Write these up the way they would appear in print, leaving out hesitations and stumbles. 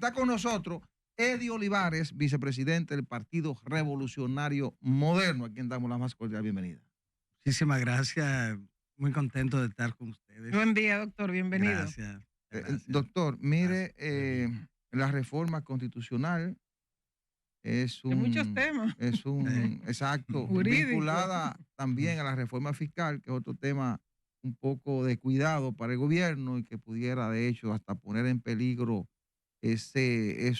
está con nosotros Eddie Olivares, vicepresidente del Partido Revolucionario Moderno, a quien damos la más cordial bienvenida. Muchísimas gracias, muy contento de estar con ustedes. Buen día, doctor, bienvenido. Gracias. Doctor, mire, la reforma constitucional es un... muchos temas. Exacto, Jurídico. vinculada también a la reforma fiscal, que es otro tema un poco de cuidado para el gobierno y que pudiera, de hecho, hasta poner en peligro ese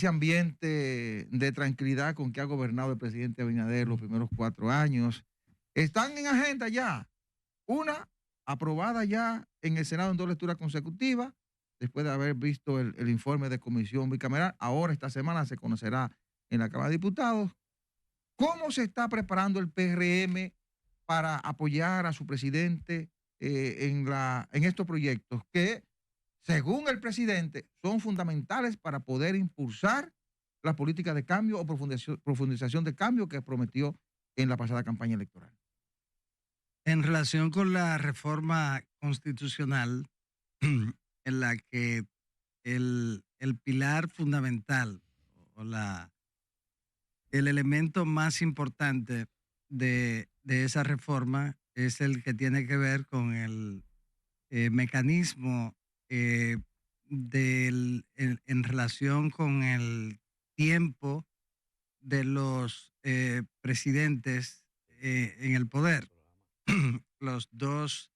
ambiente de tranquilidad con que ha gobernado el presidente Abinader los primeros 4 años. Están en agenda ya. Una aprobada ya en el Senado en 2 lecturas consecutivas, después de haber visto el informe de comisión bicameral. Ahora, esta semana, se conocerá en la Cámara de Diputados. ¿Cómo se está preparando el PRM para apoyar a su presidente en estos proyectos que, según el presidente, son fundamentales para poder impulsar la política de cambio o profundización de cambio que prometió en la pasada campaña electoral? En relación con la reforma constitucional, en la que el pilar fundamental o el elemento más importante de esa reforma es el que tiene que ver con el mecanismo en relación con el tiempo de los presidentes en el poder. Los 2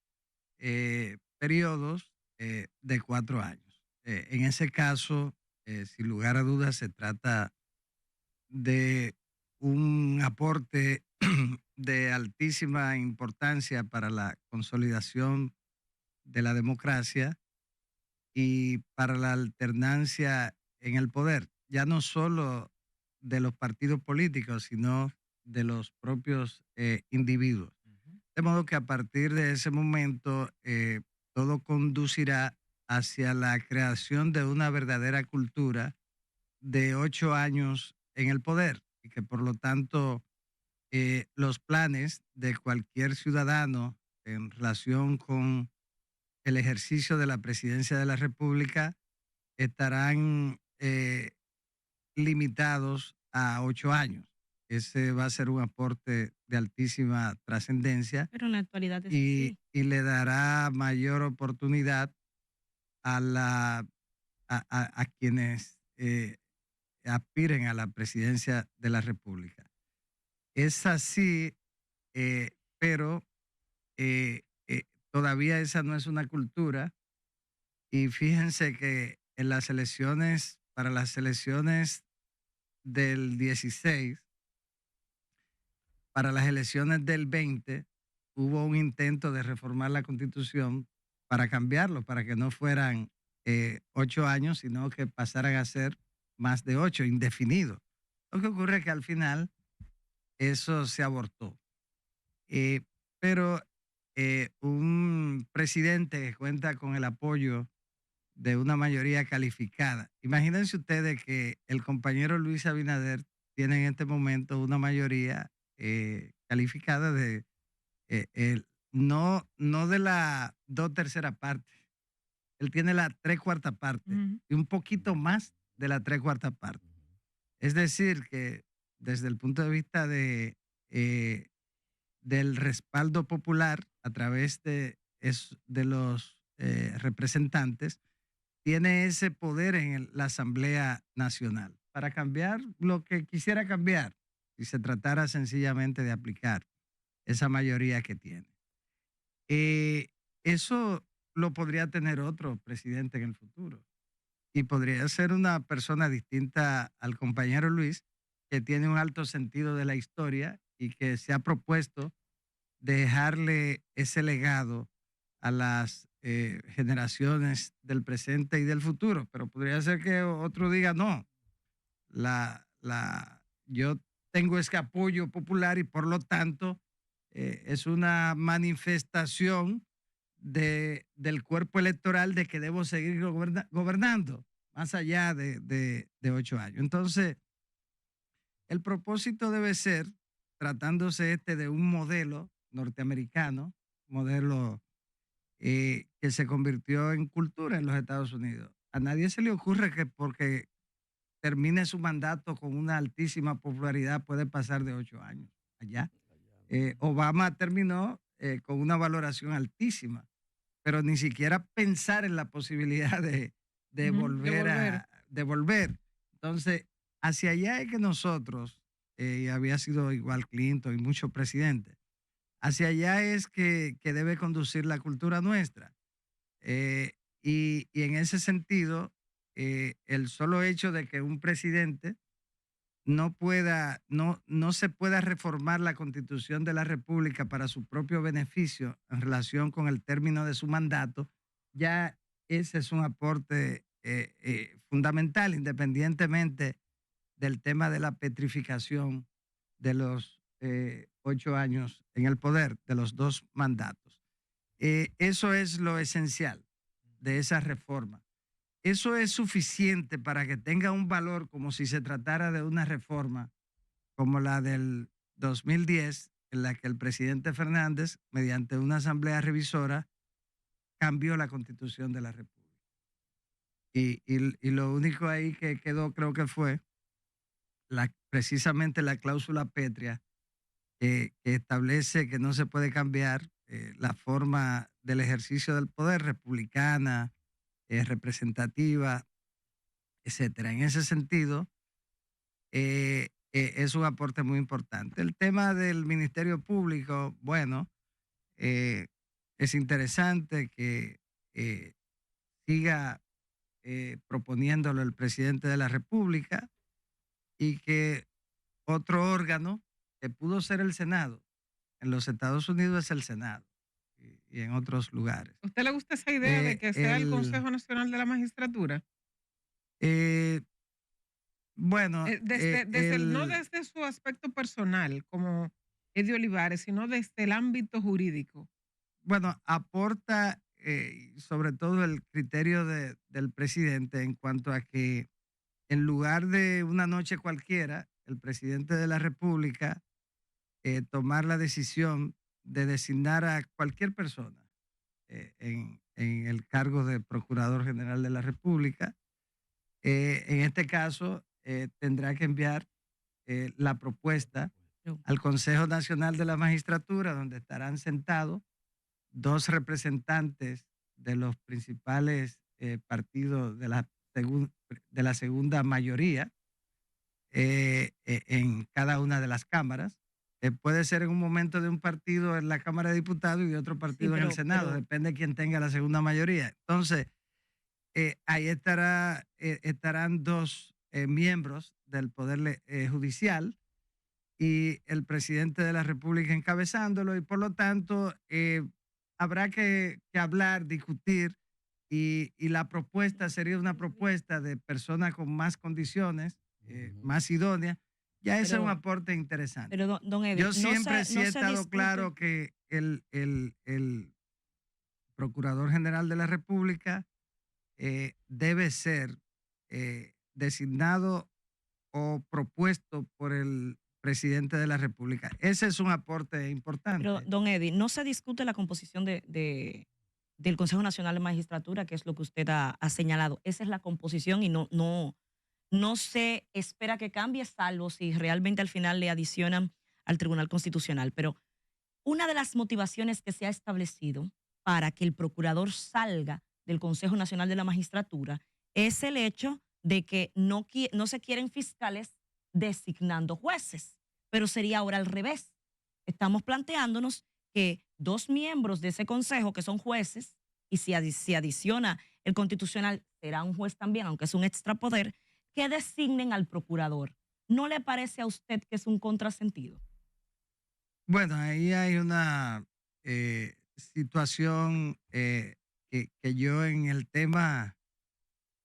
periodos de 4 años. En ese caso, sin lugar a dudas, se trata de un aporte de altísima importancia para la consolidación de la democracia y para la alternancia en el poder, ya no solo de los partidos políticos, sino de los propios individuos. De modo que a partir de ese momento todo conducirá hacia la creación de una verdadera cultura de 8 años en el poder y que por lo tanto los planes de cualquier ciudadano en relación con el ejercicio de la presidencia de la República estarán limitados a 8 años. Ese va a ser un aporte de altísima trascendencia. Pero en la actualidad es y le dará mayor oportunidad a quienes aspiren a la presidencia de la República. Es así, pero todavía esa no es una cultura. Y fíjense que en las elecciones, para las elecciones del 16, para las elecciones del 20, hubo un intento de reformar la Constitución para cambiarlo, para que no fueran 8 años, sino que pasaran a ser más de 8, indefinido. Lo que ocurre es que al final eso se abortó. Pero un presidente que cuenta con el apoyo de una mayoría calificada. Imagínense ustedes que el compañero Luis Abinader tiene en este momento una mayoría calificada de no de la 2/3 parte. Él tiene la 3/4 parte y un poquito más de la 3/4 parte. Es decir, que desde el punto de vista del respaldo popular a través de los representantes, tiene ese poder en la Asamblea Nacional para cambiar lo que quisiera cambiar si se tratara sencillamente de aplicar esa mayoría que tiene. Eso lo podría tener otro presidente en el futuro y podría ser una persona distinta al compañero Luis, que tiene un alto sentido de la historia y que se ha propuesto dejarle ese legado a las generaciones del presente y del futuro. Pero podría ser que otro diga no, yo tengo ese apoyo popular y por lo tanto es una manifestación del cuerpo electoral de que debo seguir gobernando más allá de 8 años. Entonces, el propósito debe ser, tratándose de un modelo norteamericano, modelo que se convirtió en cultura en los Estados Unidos, a nadie se le ocurre que porque termine su mandato con una altísima popularidad puede pasar de 8 años allá. Obama terminó con una valoración altísima, pero ni siquiera pensar en la posibilidad de volver. Entonces, hacia allá es que nosotros, y había sido igual Clinton y muchos presidentes, hacia allá es que debe conducir la cultura nuestra. Y en ese sentido, el solo hecho de que un presidente no se pueda reformar la Constitución de la República para su propio beneficio en relación con el término de su mandato, ya ese es un aporte fundamental, independientemente del tema de la petrificación de los 8 años en el poder, de los 2 mandatos. Eso es lo esencial de esa reforma. Eso es suficiente para que tenga un valor como si se tratara de una reforma como la del 2010, en la que el presidente Fernández, mediante una asamblea revisora, cambió la Constitución de la República. Y lo único ahí que quedó, creo que fue precisamente la cláusula pétrea que establece que no se puede cambiar la forma del ejercicio del poder republicana, representativa, etcétera. En ese sentido, es un aporte muy importante. El tema del Ministerio Público, bueno, es interesante que siga proponiéndolo el presidente de la República y que otro órgano que pudo ser el Senado, en los Estados Unidos es el Senado y en otros lugares. ¿A usted le gusta esa idea de que sea el Consejo Nacional de la Magistratura? Bueno, no desde su aspecto personal, como Eddie Olivares, sino desde el ámbito jurídico. Bueno, aporta sobre todo el criterio del presidente en cuanto a que en lugar de una noche cualquiera, el presidente de la República tomar la decisión de designar a cualquier persona en el cargo de Procurador General de la República. En este caso, tendrá que enviar la propuesta al Consejo Nacional de la Magistratura, donde estarán sentados 2 representantes de los principales partidos de la segunda mayoría en cada una de las cámaras. Puede ser en un momento de un partido en la Cámara de Diputados y de otro partido en el Senado, depende de quién tenga la segunda mayoría. Entonces, ahí estarán 2 miembros del Poder Judicial y el presidente de la República encabezándolo, y por lo tanto habrá que hablar, discutir, y la propuesta sería una propuesta de personas con más condiciones, más idóneas. Ya ese es un aporte interesante. Pero don Eddie, yo siempre he estado claro que el Procurador General de la República debe ser designado o propuesto por el presidente de la República. Ese es un aporte importante. Pero, don Eddie, no se discute la composición del Consejo Nacional de Magistratura, que es lo que usted ha señalado. Esa es la composición y no se espera que cambie, salvo si realmente al final le adicionan al Tribunal Constitucional. Pero una de las motivaciones que se ha establecido para que el procurador salga del Consejo Nacional de la Magistratura es el hecho de que no se quieren fiscales designando jueces, pero sería ahora al revés. Estamos planteándonos que 2 miembros de ese consejo, que son jueces, y si adiciona el constitucional, será un juez también, aunque es un extrapoder, que designen al procurador. ¿No le parece a usted que es un contrasentido? Bueno, ahí hay una situación que yo en el tema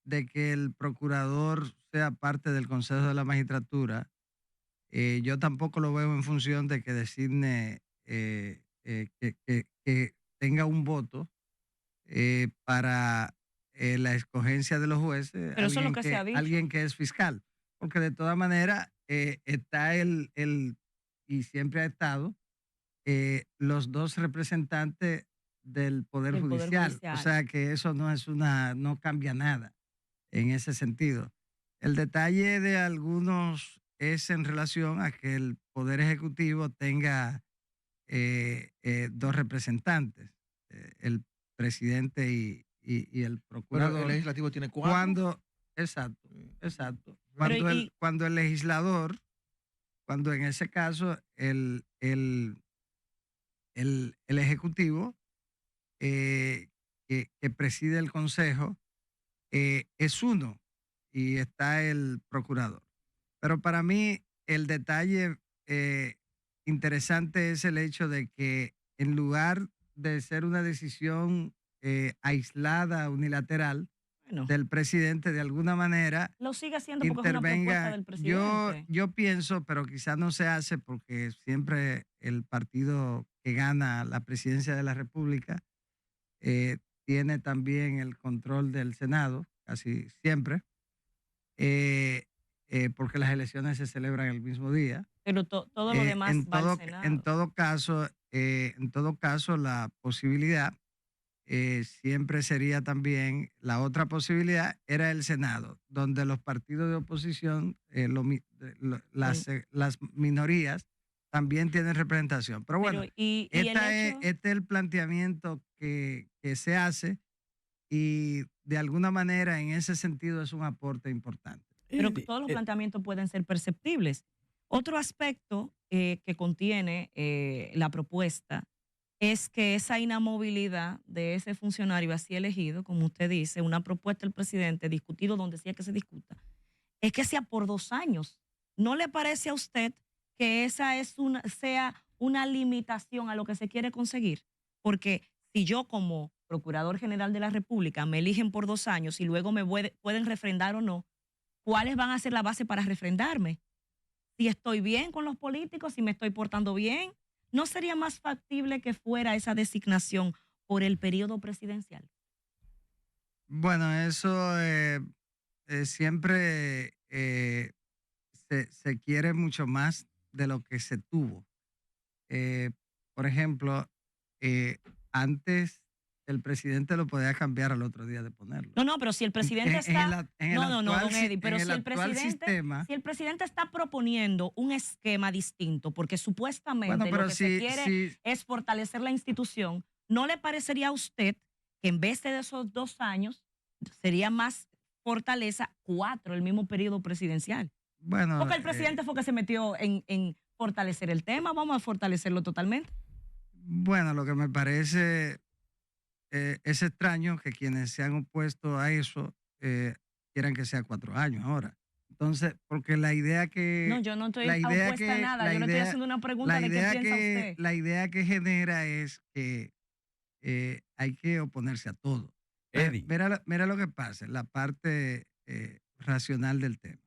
de que el procurador sea parte del Consejo de la Magistratura, yo tampoco lo veo en función de que designe, que tenga un voto para la escogencia de los jueces. Pero eso es lo que se ha dicho. Alguien que es fiscal, porque de todas maneras está y siempre ha estado los 2 representantes del Poder Judicial. O sea que eso no cambia nada. en ese sentido. El detalle de algunos es en relación a que el Poder Ejecutivo tenga dos representantes, el presidente y el Pero procurador. el legislativo tiene 4. Exacto. Pero Cuando el legislador, cuando en ese caso el Ejecutivo que preside el Consejo es uno y está el procurador. Pero para mí el detalle interesante es el hecho de que en lugar de ser una decisión aislada, unilateral Bueno, del presidente, de alguna manera lo sigue haciendo porque es una propuesta del presidente. yo pienso, pero quizás no se hace porque siempre el partido que gana la presidencia de la República tiene también el control del Senado, casi siempre, porque las elecciones se celebran el mismo día. Pero todo lo demás va al Senado. En todo caso, la posibilidad siempre sería también, la otra posibilidad era el Senado, donde los partidos de oposición, las minorías, también tienen representación. Pero bueno, este es el planteamiento que se hace y de alguna manera en ese sentido es un aporte importante. Pero todos los planteamientos pueden ser perceptibles. Otro aspecto que contiene la propuesta es que esa inamovilidad de ese funcionario así elegido, como usted dice, una propuesta del presidente discutido donde sea que se discuta, es que sea por 2 años. ¿No le parece a usted que esa sea una limitación a lo que se quiere conseguir? Porque si yo como Procurador General de la República me eligen por 2 años y luego me pueden refrendar o no, ¿cuáles van a ser la base para refrendarme? Si estoy bien con los políticos, si me estoy portando bien, ¿no sería más factible que fuera esa designación por el periodo presidencial? Bueno, eso siempre se quiere mucho más de lo que se tuvo. Por ejemplo, antes el presidente lo podía cambiar al otro día de ponerlo. No, pero si el presidente está... don Eddie, pero si el presidente está proponiendo un esquema distinto, porque supuestamente lo que se quiere es fortalecer la institución, ¿no le parecería a usted que en vez de esos 2 años sería más fortaleza 4, el mismo periodo presidencial? Bueno, porque el presidente fue que se metió en fortalecer el tema, vamos a fortalecerlo totalmente. Bueno, lo que me parece... es extraño que quienes se han opuesto a eso quieran que sea 4 años ahora. Entonces, porque la idea que... No, yo no estoy opuesta a nada. Yo le estoy haciendo una pregunta de qué piensa usted. La idea que genera es que hay que oponerse a todo. Mira lo que pasa, la parte racional del tema.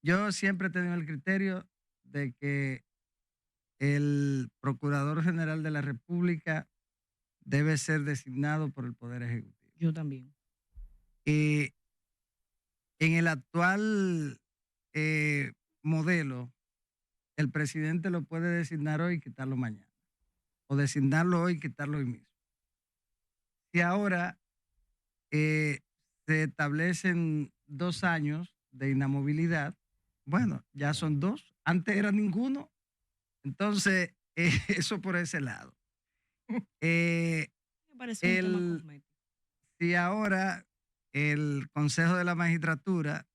Yo siempre he tenido el criterio de que el Procurador General de la República debe ser designado por el Poder Ejecutivo. Yo también. En el actual modelo, el presidente lo puede designar hoy y quitarlo mañana. O designarlo hoy y quitarlo hoy mismo. Si ahora se establecen 2 años de inamovilidad, bueno, ya son 2. Antes era ninguno. Entonces, eso por ese lado. Me parece un tema cosmético. Si ahora el Consejo de la Magistratura,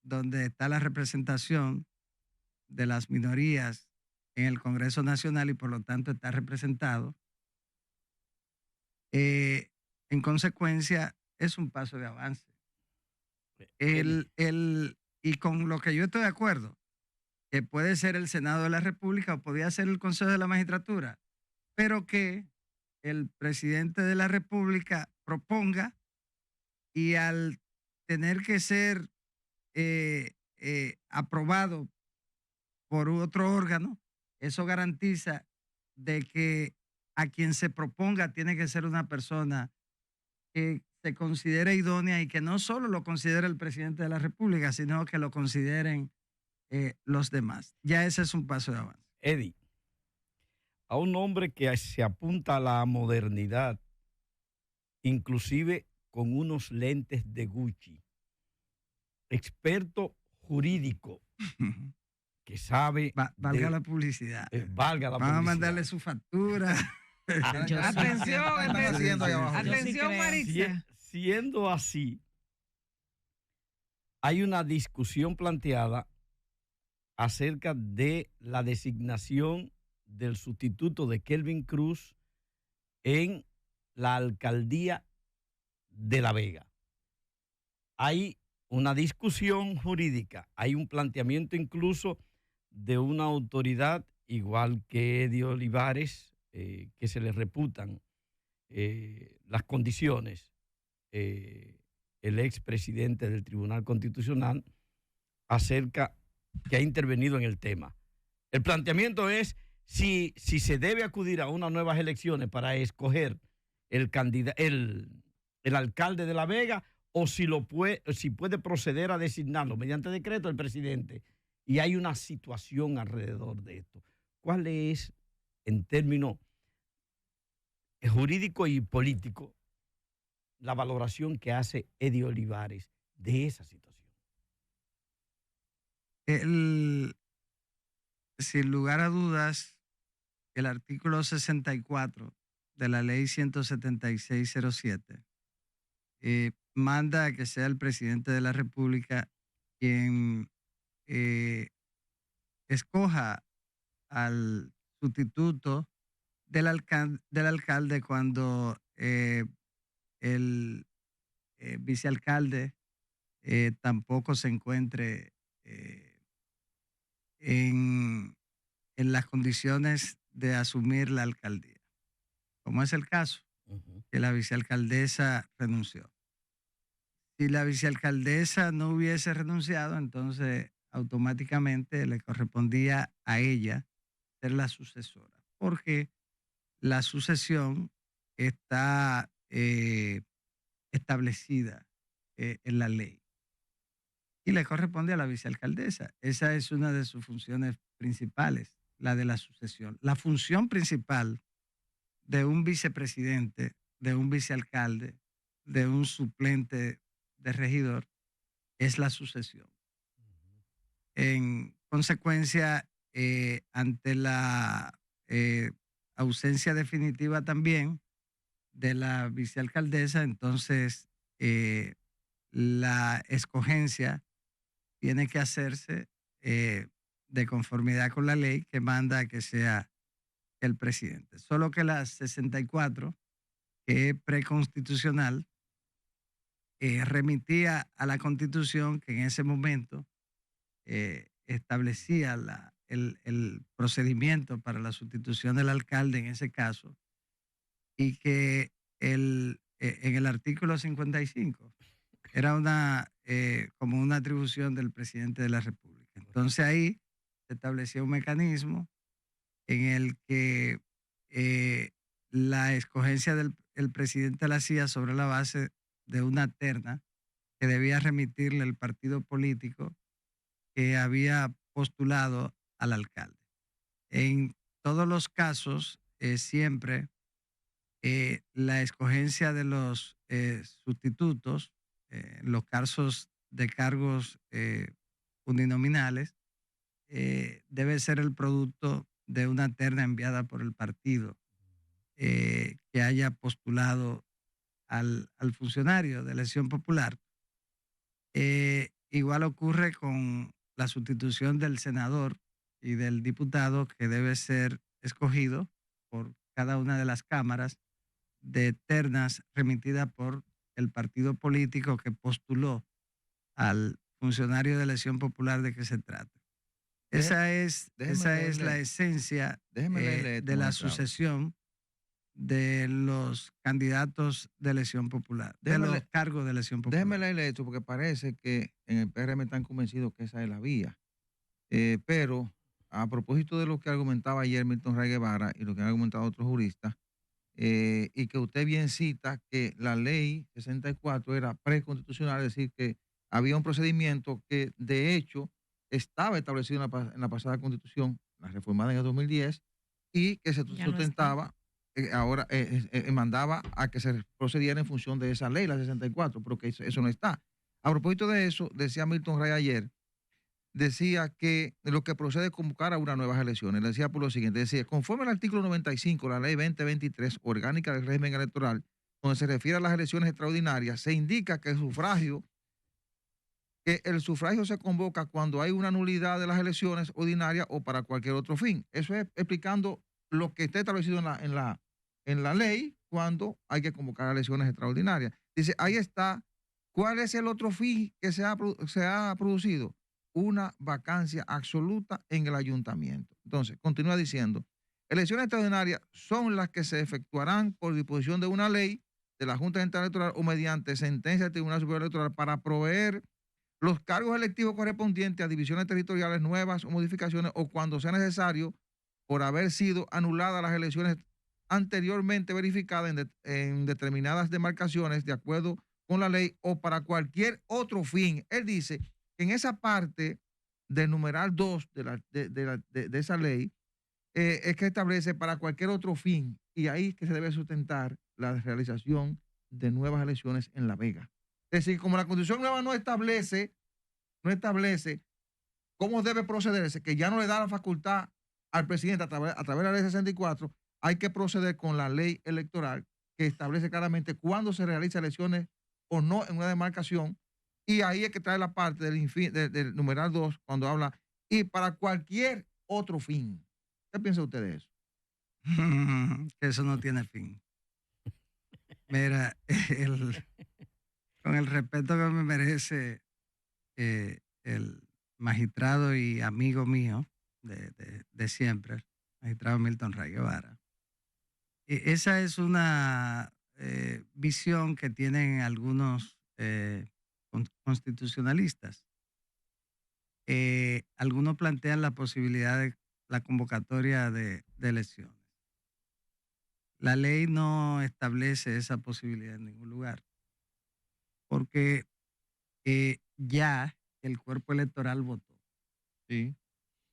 donde está la representación de las minorías en el Congreso Nacional y por lo tanto está representado, en consecuencia es un paso de avance. Y con lo que yo estoy de acuerdo, que puede ser el Senado de la República o podría ser el Consejo de la Magistratura, pero que el presidente de la República proponga y al tener que ser aprobado por otro órgano, eso garantiza de que a quien se proponga tiene que ser una persona que se considere idónea y que no solo lo considere el presidente de la República, sino que lo consideren los demás. Ya ese es un paso de avance. Eddie, a un hombre que se apunta a la modernidad, inclusive con unos lentes de Gucci. Experto jurídico que sabe. Valga la publicidad. Valga la Vamos a publicidad. mandarle su factura. Yo sí Atención, Están haciendo ahí abajo. Yo sí atención, creo. Maritza. Siendo así, hay una discusión planteada acerca de la designación del sustituto de Kelvin Cruz en la alcaldía de La Vega. Hay una discusión jurídica, hay un planteamiento incluso de una autoridad, igual que Eddie Olivares, que se le reputan las condiciones, el expresidente del Tribunal Constitucional, acerca que ha intervenido en el tema. El planteamiento es si se debe acudir a unas nuevas elecciones para escoger el alcalde de La Vega, o si puede proceder a designarlo mediante decreto del presidente. Y hay una situación alrededor de esto. ¿Cuál es, en términos jurídico y político, la valoración que hace Eddie Olivares de esa situación? Sin lugar a dudas, el artículo 64 de la ley 17607 manda a que sea el presidente de la República quien escoja al sustituto del alcalde cuando el vicealcalde tampoco se encuentre en las condiciones de asumir la alcaldía, como es el caso, que la vicealcaldesa renunció. Si la vicealcaldesa no hubiese renunciado, entonces automáticamente le correspondía a ella ser la sucesora, porque la sucesión está establecida en la ley y le corresponde a la vicealcaldesa. Esa es una de sus funciones principales, la de la sucesión. La función principal de un vicepresidente, de un vicealcalde, de un suplente de regidor es la sucesión. En consecuencia, ante la ausencia definitiva también de la vicealcaldesa, entonces la escogencia tiene que hacerse de conformidad con la ley que manda a que sea el presidente. Solo que la 64, que es preconstitucional, remitía a la Constitución que en ese momento establecía el procedimiento para la sustitución del alcalde en ese caso, y que en el artículo 55 era como una atribución del presidente de la República. Entonces ahí se establecía un mecanismo en el que la escogencia del presidente la hacía sobre la base de una terna que debía remitirle el partido político que había postulado al alcalde. En todos los casos, siempre la escogencia de los sustitutos, los casos de cargos uninominales, debe ser el producto de una terna enviada por el partido que haya postulado al funcionario de elección popular. Igual ocurre con la sustitución del senador y del diputado, que debe ser escogido por cada una de las cámaras de ternas remitidas por el partido político que postuló al funcionario de elección popular de que se trata. Esa es la esencia de la sucesión de los candidatos de elección popular, de los cargos de elección popular. Déjeme leerle esto porque parece que en el PRM están convencidos que esa es la vía. Pero a propósito de lo que argumentaba ayer Milton Ray Guevara y lo que han argumentado otros juristas, y que usted bien cita que la ley 64 era preconstitucional, es decir, que había un procedimiento que de hecho estaba establecido en la pasada constitución, la reformada en el 2010, y que se sustentaba ahora mandaba a que se procediera en función de esa ley, la 64, pero que eso no está. A propósito de eso, decía Milton Ray ayer, decía que lo que procede es convocar a unas nuevas elecciones. Le decía por lo siguiente, decía, conforme al artículo 95, la ley 2023, orgánica del régimen electoral, donde se refiere a las elecciones extraordinarias, se indica que el sufragio se convoca cuando hay una nulidad de las elecciones ordinarias o para cualquier otro fin. Eso es explicando lo que está establecido en la ley cuando hay que convocar elecciones extraordinarias. Dice, ahí está, ¿cuál es el otro fin que se ha producido? Una vacancia absoluta en el ayuntamiento. Entonces, continúa diciendo, elecciones extraordinarias son las que se efectuarán por disposición de una ley de la Junta Central Electoral o mediante sentencia del Tribunal Superior Electoral para proveer los cargos electivos correspondientes a divisiones territoriales nuevas o modificaciones o cuando sea necesario por haber sido anuladas las elecciones anteriormente verificadas en determinadas demarcaciones de acuerdo con la ley o para cualquier otro fin. Él dice que en esa parte del numeral 2 de esa ley es que establece para cualquier otro fin y ahí es que se debe sustentar la realización de nuevas elecciones en La Vega. Es decir, como la Constitución nueva no establece cómo debe procederse, que ya no le da la facultad al presidente a través de la ley 64, hay que proceder con la ley electoral que establece claramente cuándo se realizan elecciones o no en una demarcación, y ahí es que trae la parte del numeral 2 cuando habla y para cualquier otro fin. ¿Qué piensa usted de eso? Que eso no tiene fin. Mira, con el respeto que me merece el magistrado y amigo mío de siempre, el magistrado Milton Ray Guevara, esa es una visión que tienen algunos constitucionalistas. Algunos plantean la posibilidad de la convocatoria de elecciones. La ley no establece esa posibilidad en ningún lugar, porque ya el cuerpo electoral votó. Sí.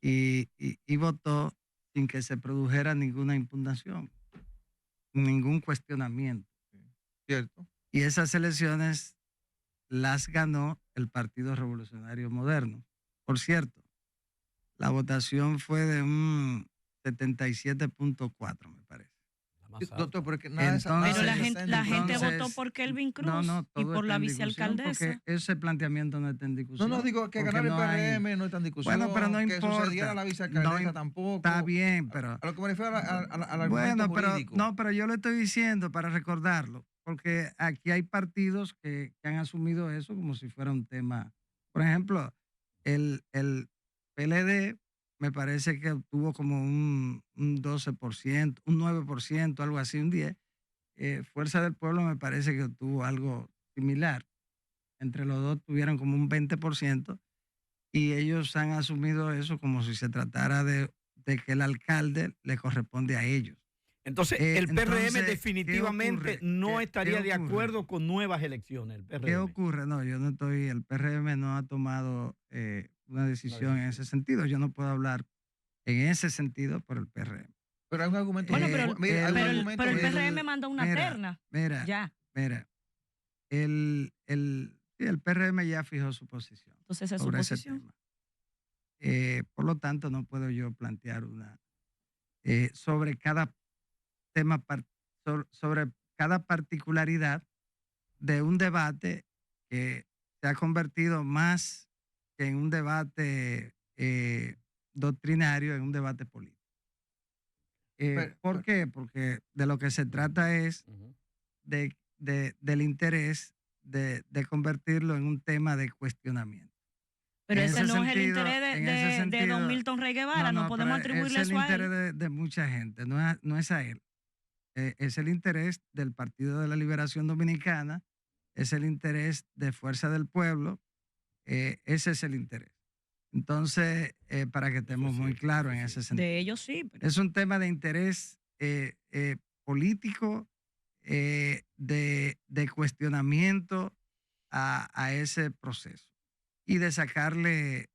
Y votó sin que se produjera ninguna impugnación, ningún cuestionamiento. ¿Cierto? Y esas elecciones las ganó el Partido Revolucionario Moderno. Por cierto, la votación fue de un 77.4, me parece. Doctor, porque nada Entonces, Pero la gente entonces, votó por Kelvin Cruz todo y por está la en discusión vicealcaldesa. porque ese planteamiento no está en discusión. No, digo que porque ganar el no hay- PRM no está en discusión. Bueno, pero no que importa. sucediera la vicealcaldesa No, tampoco. Está bien, pero... A lo que me refiero al argumento Bueno, pero, jurídico. no, pero yo lo estoy diciendo para recordarlo, porque aquí hay partidos que han asumido eso como si fuera un tema. Por ejemplo, el PLD me parece que obtuvo como un 12%, un 9%, algo así, un 10%. Fuerza del Pueblo me parece que obtuvo algo similar. Entre los dos tuvieron como un 20% y ellos han asumido eso como si se tratara de que el alcalde le corresponde a ellos. Entonces, el PRM entonces, definitivamente ¿qué ocurre? no ¿Qué estaría de ocurre? acuerdo con nuevas elecciones. El PRM. ¿Qué ocurre? No, yo no estoy, el PRM no ha tomado una decisión en ese sentido. Yo no puedo hablar en ese sentido por el PRM. Pero hay un argumento. Bueno, mira, hay un argumento pero el de- PRM mandó una terna. Mira, Ya. mira, el PRM ya fijó su posición Entonces esa es su sobre ese posición. tema. Por lo tanto, no puedo yo plantear una sobre cada tema, sobre cada particularidad de un debate que se ha convertido más que en un debate doctrinario, en un debate político. ¿Por qué? Porque de lo que se trata es del interés de convertirlo en un tema de cuestionamiento. Pero En ese ese no es el sentido- interés en ese de don sentido- Milton Rey Guevara, no podemos pero atribuirle es el eso a él. interés de mucha gente, no es a él. Es el interés del Partido de la Liberación Dominicana, es el interés de Fuerza del Pueblo, ese es el interés. Entonces, para que estemos muy claros en ese sentido. De ellos sí. Pero... Es un tema de interés político, de cuestionamiento a ese proceso y de sacarle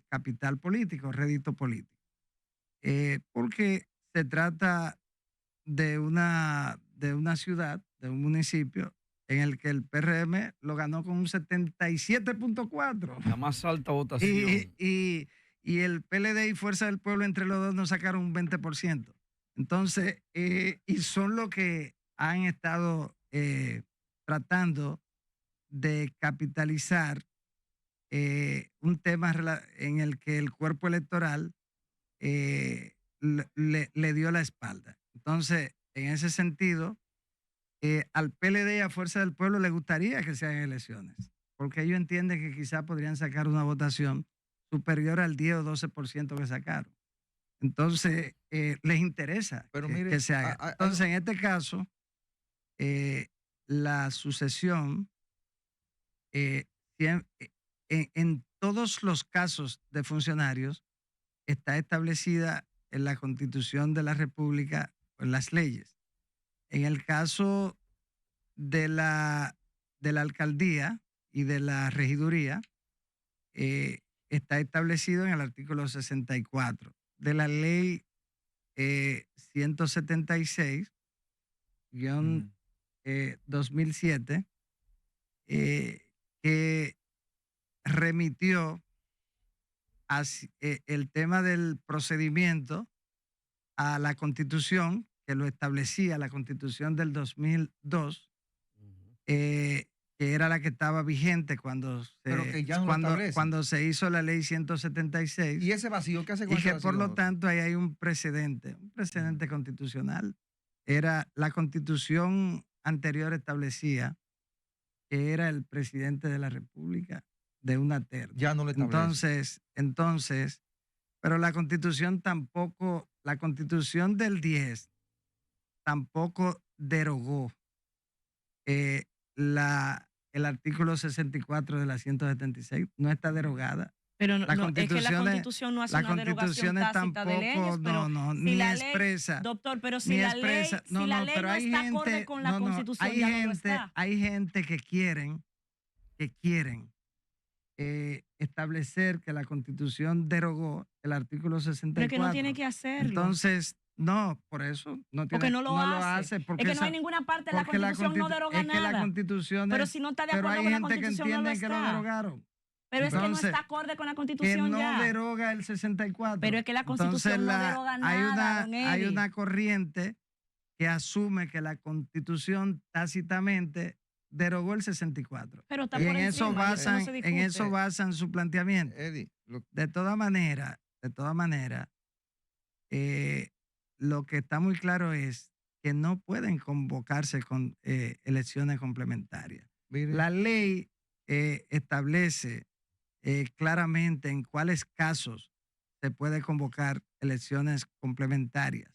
capital político, rédito político. Porque se trata de una ciudad, de un municipio, en el que el PRM lo ganó con un 77.4. La más alta votación. Y el PLD y Fuerza del Pueblo entre los dos nos sacaron un 20%. Entonces, y son los que han estado tratando de capitalizar un tema en el que el cuerpo electoral le dio la espalda. Entonces, en ese sentido, al PLD y a Fuerza del Pueblo le gustaría que se hagan elecciones, porque ellos entienden que quizá podrían sacar una votación superior al 10 o 12% que sacaron. Entonces, les interesa que se haga. Entonces, en este caso, la sucesión, en todos los casos de funcionarios, está establecida en la Constitución de la República, en las leyes. En el caso de la alcaldía y de la regiduría, está establecido en el artículo 64 de la ley 176-2007, que remitió el tema del procedimiento a la Constitución, que lo establecía la Constitución del 2002, que era la que estaba vigente cuando se hizo la ley 176. ¿Y ese vacío qué hace con y ese que vacío? por lo tanto ahí hay un precedente constitucional. Era la Constitución anterior establecía que era el presidente de la República de una terna. Ya no le establece. Entonces, pero la Constitución tampoco, la Constitución del 10 tampoco derogó el artículo 64 de la 176, no está derogada. Pero es que la Constitución no hace una derogación tácita de leyes, pero ni expresa. Doctor, pero si la ley no está acorde con la Constitución, ya no lo está. Hay gente que quieren establecer que la Constitución derogó el artículo 64. Pero que no tiene que hacerlo. Entonces, no, por eso no tiene, porque no lo hace. Es que no hay ninguna parte de la Constitución no deroga nada. Es que la Constitución pero si no está de acuerdo con la Constitución, no lo está. Que lo derogaron. Pero es que no está acorde con la Constitución que ya. no deroga el 64. Pero es que la Constitución no deroga nada, hay una corriente que asume que la Constitución tácitamente derogó el 64. Pero está y por en eso encima, basan su planteamiento. Eddie, de todas maneras, lo que está muy claro es que no pueden convocarse con elecciones complementarias. Mire. La ley establece claramente en cuáles casos se puede convocar elecciones complementarias.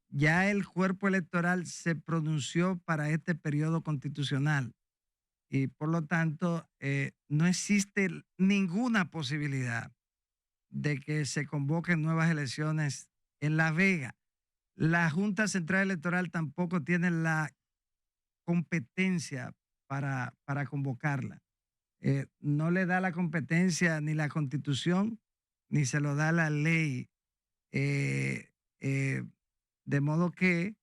Ya el cuerpo electoral se pronunció para este periodo constitucional y por lo tanto no existe ninguna posibilidad de que se convoquen nuevas elecciones en La Vega. La Junta Central Electoral tampoco tiene la competencia para convocarla. No le da la competencia ni la Constitución, ni se lo da la ley. De modo que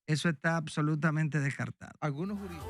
eso está absolutamente descartado. Algunos juristas.